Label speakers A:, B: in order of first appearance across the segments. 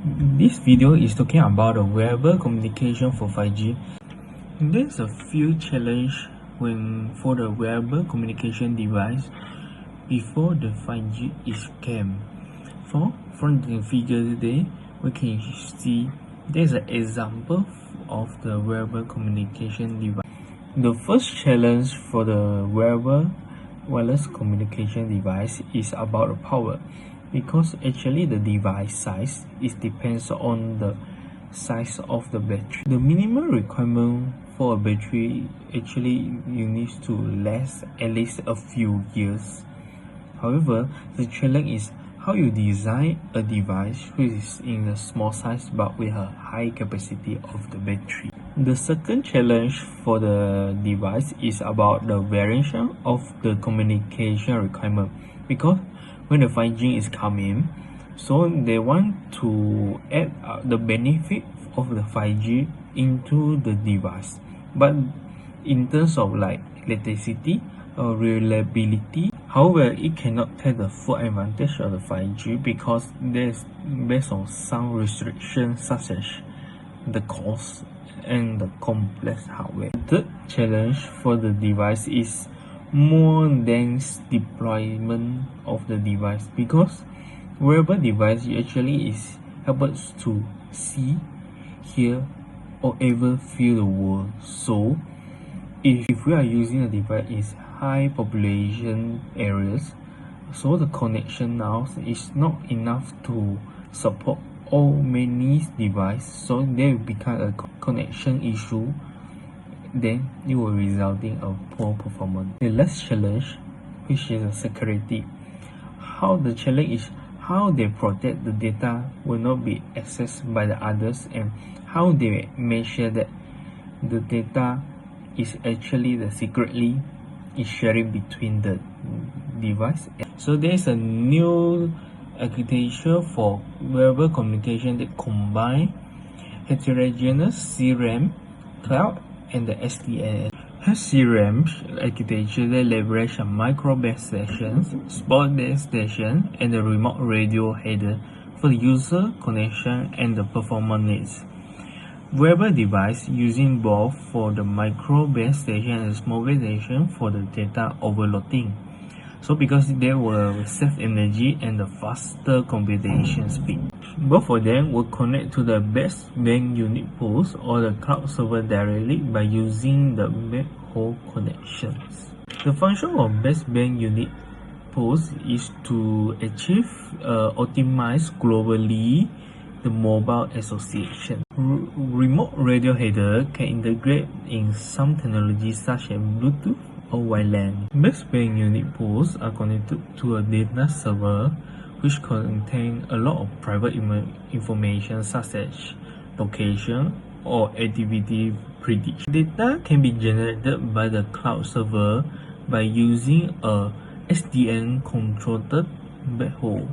A: This video is talking about the wearable communication for 5G. There's a few challenges for the wearable communication device before the 5G is came. From the figure today, we can see there's an example of the wearable communication device. The first challenge for the wearable wireless communication device is about the power, because actually the device size depends on the size of the battery. The minimum requirement for a battery actually you need to last at least a few years. However, the challenge is how you design a device which is in a small size but with a high capacity of the battery. The second challenge for the device is about the variation of the communication requirement, because when the 5G is coming, so they want to add the benefit of the 5G into the device, but in terms of like latency or reliability, however, it cannot take the full advantage of the 5G because there's based on some restrictions such as the cost and the complex hardware. The third challenge for the device is more dense deployment of the device, because wearable device actually is help us to see, hear, or even feel the world. So if we are using a device in high population areas, so the connection now is not enough to support all many devices, so there will become a connection issue, then it will result in a poor performance. The last challenge, which is security. The challenge is how they protect the data will not be accessed by the others, and how they make sure that the data is actually secretly is sharing between the device. So there's a new architecture for wearable communication that combine heterogeneous CRAM, cloud, and the SDN. CRAM architecture that leverage a micro base station, spot base station, and the remote radio header for the user connection and the performance needs. Wearable device using both for the micro base station and small base station for the data overloading. So because they will save energy and the faster computation speed. Both of them will connect to the baseband unit post or the cloud server directly by using the backhaul connections. The function of baseband unit post is to achieve optimize globally the mobile association. Remote radio header can integrate in some technologies such as Bluetooth or WLAN. Baseband unit posts are connected to a data server which contain a lot of private information such as location or activity prediction. Data can be generated by the cloud server by using a SDN controlled backhaul.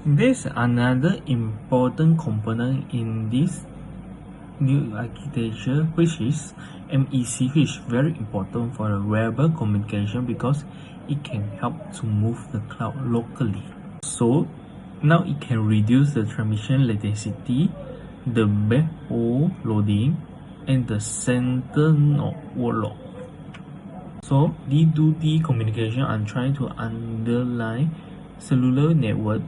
A: There's another important component in this new architecture, which is MEC, which is very important for the wearable communication because it can help to move the cloud locally. So now it can reduce the transmission latency, the backhaul loading, and the center node workload. So D2D communication, I'm trying to underline cellular network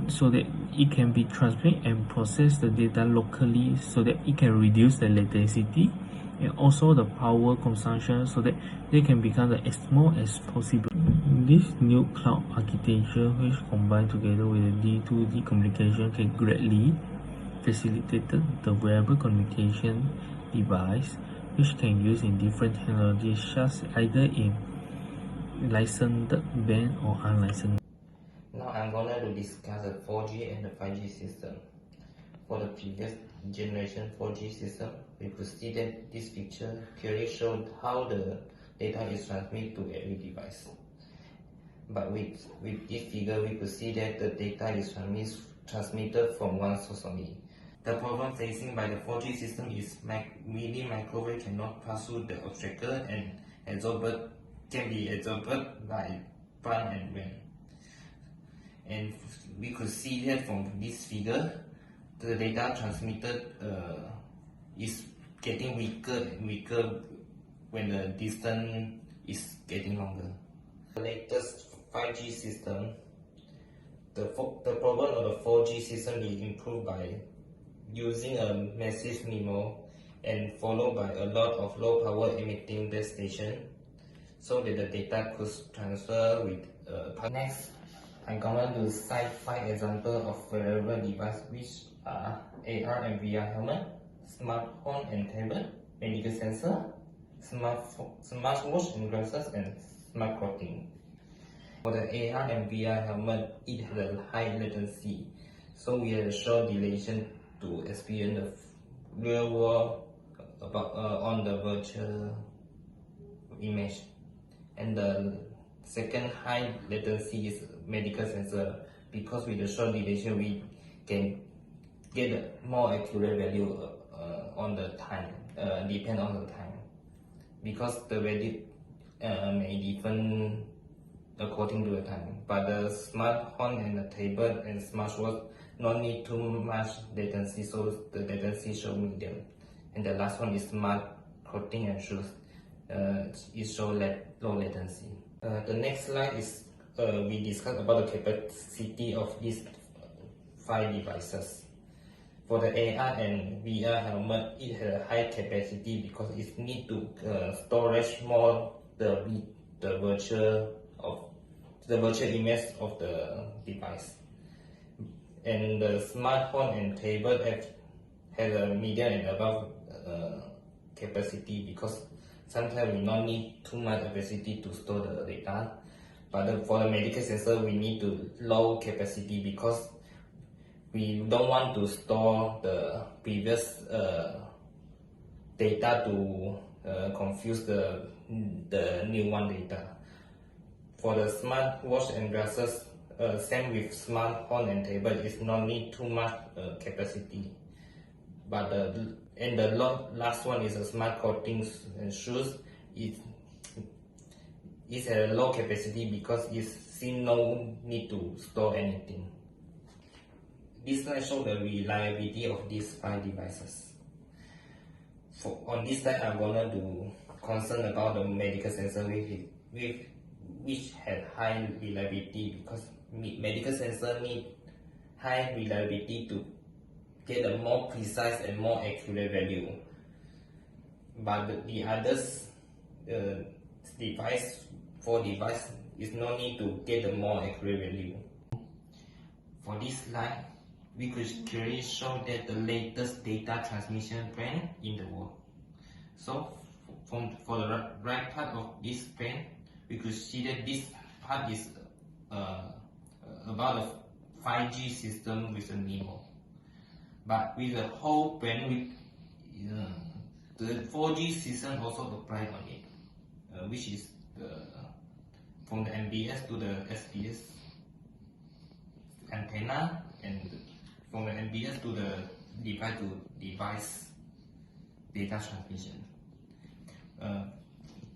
A: so that it can be transmit and process the data locally, so that it can reduce the latency and also the power consumption, so that they can become as small as possible. This new cloud architecture, which combined together with the D2D communication, can greatly facilitate the wearable communication device, which can use in different technologies, such either in licensed band or unlicensed.
B: Now I'm going to discuss the 4G and the 5G system. For the previous generation 4G system, we could see that this picture clearly showed how the data is transmitted to every device. But with this figure, we could see that the data is transmitted from one source only. The problem facing by the 4G system is mini microwave cannot pass through the obstacle and can be absorbed by plant and wind. And we could see that from this figure, the data transmitted is getting weaker and weaker when the distance is getting longer. The latest 5G system, the problem of the 4G system is improved by using a massive MIMO and followed by a lot of low power emitting base station so that the data could transfer with Next, I'm going to cite 5 examples of wearable devices which are AR and VR helmet, smartphone and tablet, medical sensor, smartwatch and glasses, and smart clothing. For the AR and VR helmet, it has a high latency, so we have a short duration to experience the real world on the virtual image. And the second high latency is medical sensor, because with the short duration we can get a more accurate value on the time, depend on the time, because the value may different according to the time. But the smartphone and the tablet and smartwatch not need too much latency, so the latency show medium. And the last one is smart clothing and shoes. It shows low latency. The next slide is we discuss about the capacity of these 5 devices. For the AR and VR helmet, it has a high capacity because it needs to storage more the virtual image of the device. And the smartphone and tablet has a medium and above capacity, because sometimes we don't need too much capacity to store the data. But for the medical sensor, we need to low capacity because we don't want to store the previous data to confuse the new one data. For the smartwatch and glasses, same with smartphone and tablet, it's not need too much capacity. But the last one is a smart clothing and shoes. It's a low capacity because it's still no need to store anything. This slide shows the reliability of these 5 devices. On this slide, I'm gonna do concern about the medical sensor which had high reliability, because medical sensor need high reliability to get a more precise and more accurate value. But the others device is no need to get a more accurate value. For this slide, we could clearly show that the latest data transmission plan in the world. So for the right part of this plan, we could see that this part is about a 5G system with a MIMO. But with the whole plan, the 4G system also apply on it, which is from the MBS to the SBS antenna, and from the MBS to the device to device data transmission.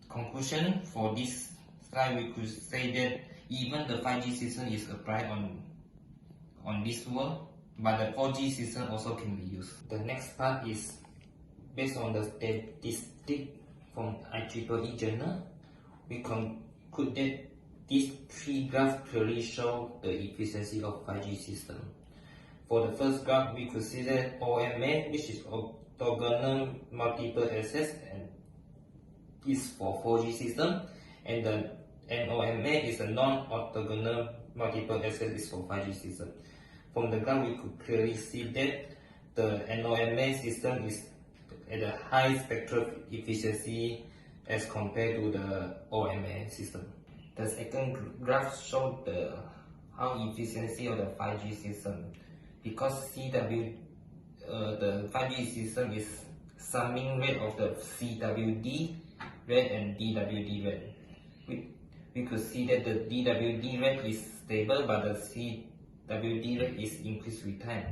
B: Conclusion for this slide, we could say that even the 5G system is applied on this world, but the 4G system also can be used. The next part is based on the statistic from IEEE journal. We conclude that these 3 graphs clearly show the efficiency of 5G system. For the first graph, we could see that OMA, which is orthogonal multiple access, and is for 4G system, and the NOMA is a non-orthogonal multiple access is for 5G system. From the graph, we could clearly see that the NOMA system is at a high spectral efficiency as compared to the OMA system. The second graph shows how efficiency of the 5G system, because the 5G system is summing rate of the CWD rate and DWD rate. We could see that the DWD rate is stable, but the CWD rate is increased with time.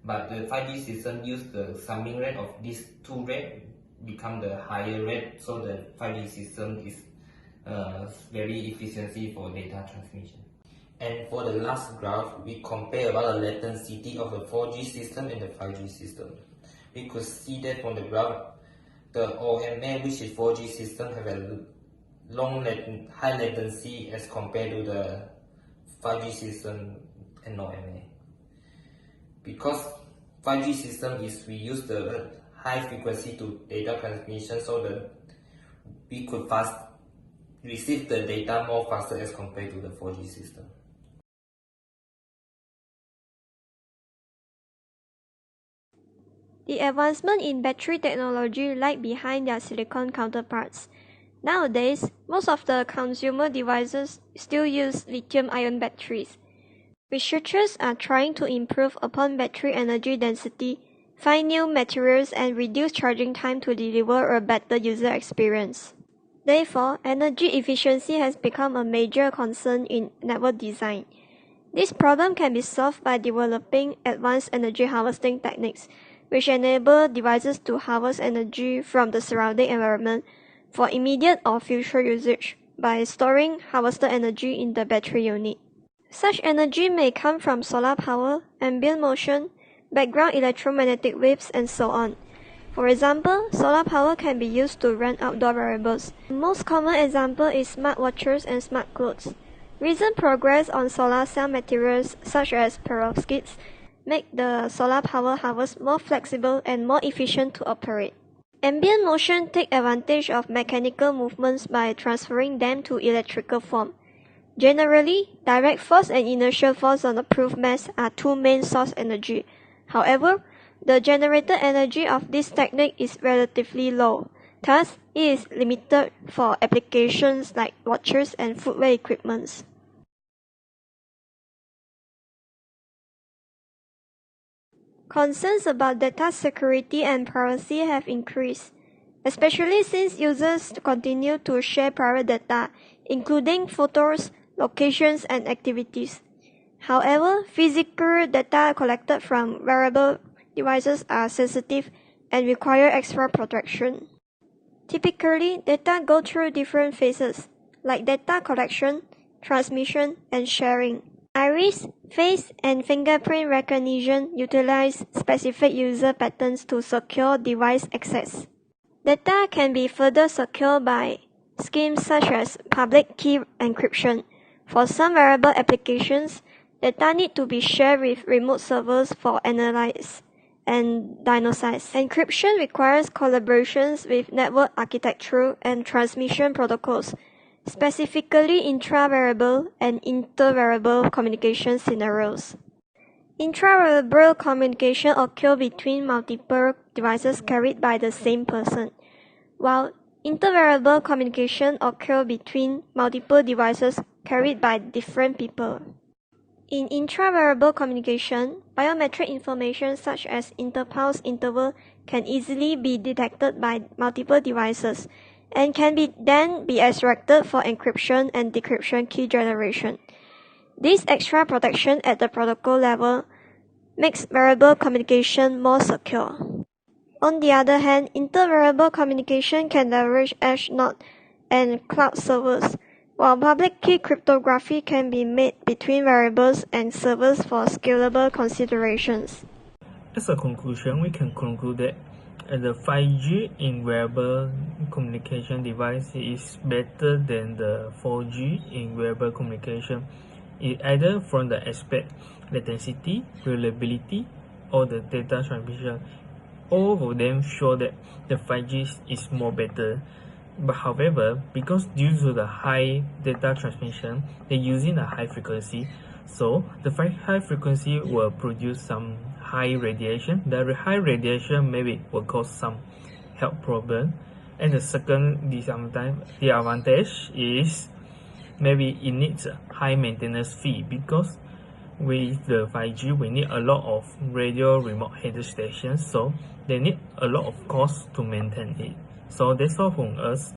B: But the 5G system use the summing rate of these 2 rates become the higher rate, so the 5G system is very efficiency for data transmission. And for the last graph, we compare about the latency of the 4G system and the 5G system. We could see that from the graph, the OMA, which is 4G system, have a high latency as compared to the 5G system and OMA. Because 5G system is we use the high frequency to data transmission, so that we could receive the data more faster as compared to the 4G system.
C: The advancement in battery technology lag behind their silicon counterparts. Nowadays, most of the consumer devices still use lithium-ion batteries. Researchers are trying to improve upon battery energy density, find new materials, and reduce charging time to deliver a better user experience. Therefore, energy efficiency has become a major concern in network design. This problem can be solved by developing advanced energy harvesting techniques, which enable devices to harvest energy from the surrounding environment for immediate or future usage by storing harvested energy in the battery unit. Such energy may come from solar power, ambient motion, background electromagnetic waves, and so on. For example, solar power can be used to run outdoor wearables. The most common example is smartwatches and smart clothes. Recent progress on solar cell materials such as perovskites make the solar power harvest more flexible and more efficient to operate. Ambient motion takes advantage of mechanical movements by transferring them to electrical form. Generally, direct force and inertial force on the proof mass are two main source energy. However, the generated energy of this technique is relatively low. Thus, it is limited for applications like watches and footwear equipment. Concerns about data security and privacy have increased, especially since users continue to share private data, including photos, locations, and activities. However, physical data collected from wearable devices are sensitive and require extra protection. Typically, data go through different phases, like data collection, transmission, and sharing. Iris, face, and fingerprint recognition utilize specific user patterns to secure device access. Data can be further secured by schemes such as public key encryption. For some wearable applications, data need to be shared with remote servers for analysis and diagnosis. Encryption requires collaborations with network architecture and transmission protocols, specifically intra-wearable and inter-wearable communication scenarios. Intra-wearable communication occurs between multiple devices carried by the same person, while inter-wearable communication occurs between multiple devices carried by different people. In intra-wearable communication, biometric information such as interpulse interval can easily be detected by multiple devices and can then be extracted for encryption and decryption key generation. This extra protection at the protocol level makes wearable communication more secure. On the other hand, inter-wearable communication can leverage edge node and cloud servers, while public key cryptography can be made between wearables and servers for scalable considerations.
A: As a conclusion, we can conclude that the 5G in wearable communication device is better than the 4G in wearable communication, either from the aspect latency, reliability, or the data transmission. All of them show that the 5G is more better. But however, because due to the high data transmission, they're using a high frequency, so the high frequency will produce some high radiation. The high radiation maybe will cause some health problem. And the second disadvantage is maybe it needs a high maintenance fee, because with the 5G we need a lot of radio remote header stations, so they need a lot of cost to maintain it. So that's all from us.